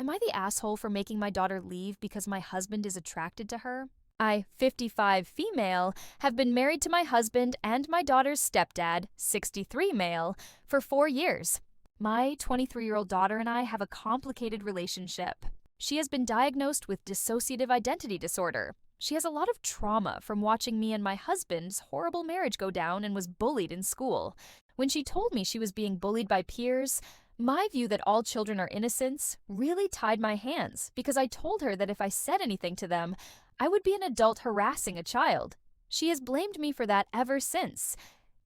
Am I the asshole for making my daughter leave because my husband is attracted to her? I, 55 female, have been married to my husband and my daughter's stepdad, 63 male, for 4 years. My 23-year-old daughter and I have a complicated relationship. She has been diagnosed with dissociative identity disorder. She has a lot of trauma from watching me and my husband's horrible marriage go down and was bullied in school. When she told me she was being bullied by peers, my view that all children are innocents really tied my hands because I told her that if I said anything to them, I would be an adult harassing a child. She has blamed me for that ever since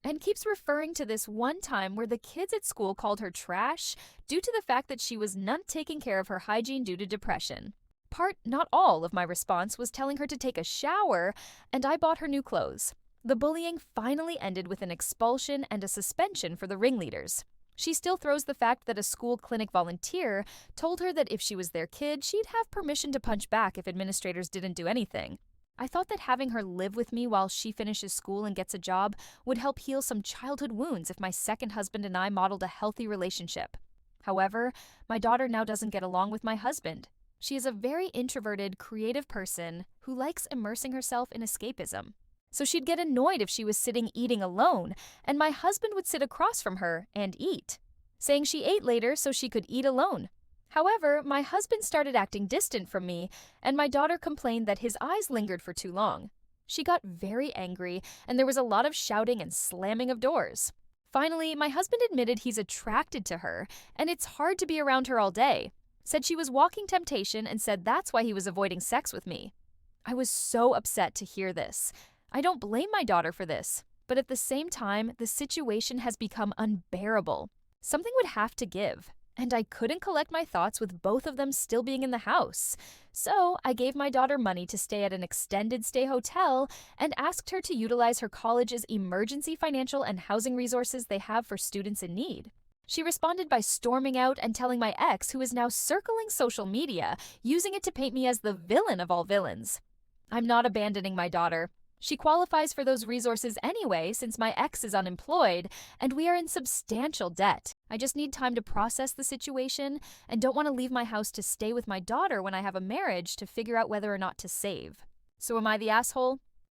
and keeps referring to this one time where the kids at school called her trash due to the fact that she was not taking care of her hygiene due to depression. Part, not all, of my response was telling her to take a shower, and I bought her new clothes. The bullying finally ended with an expulsion and a suspension for the ringleaders. She still throws the fact that a school clinic volunteer told her that if she was their kid, she'd have permission to punch back if administrators didn't do anything. I thought that having her live with me while she finishes school and gets a job would help heal some childhood wounds if my second husband and I modeled a healthy relationship. However, my daughter now doesn't get along with my husband. She is a very introverted, creative person who likes immersing herself in escapism. So she'd get annoyed if she was sitting eating alone, and my husband would sit across from her and eat, saying she ate later so she could eat alone. However, my husband started acting distant from me, and my daughter complained that his eyes lingered for too long. She got very angry, and there was a lot of shouting and slamming of doors. Finally, my husband admitted he's attracted to her, and it's hard to be around her all day. Said she was walking temptation and said that's why he was avoiding sex with me. I was so upset to hear this. I don't blame my daughter for this, but at the same time, the situation has become unbearable. Something would have to give, and I couldn't collect my thoughts with both of them still being in the house. So I gave my daughter money to stay at an extended stay hotel and asked her to utilize her college's emergency financial and housing resources they have for students in need. She responded by storming out and telling my ex, who is now circling social media, using it to paint me as the villain of all villains. I'm not abandoning my daughter. She qualifies for those resources anyway since my ex is unemployed and we are in substantial debt. I just need time to process the situation and don't want to leave my house to stay with my daughter when I have a marriage to figure out whether or not to save. So am I the asshole?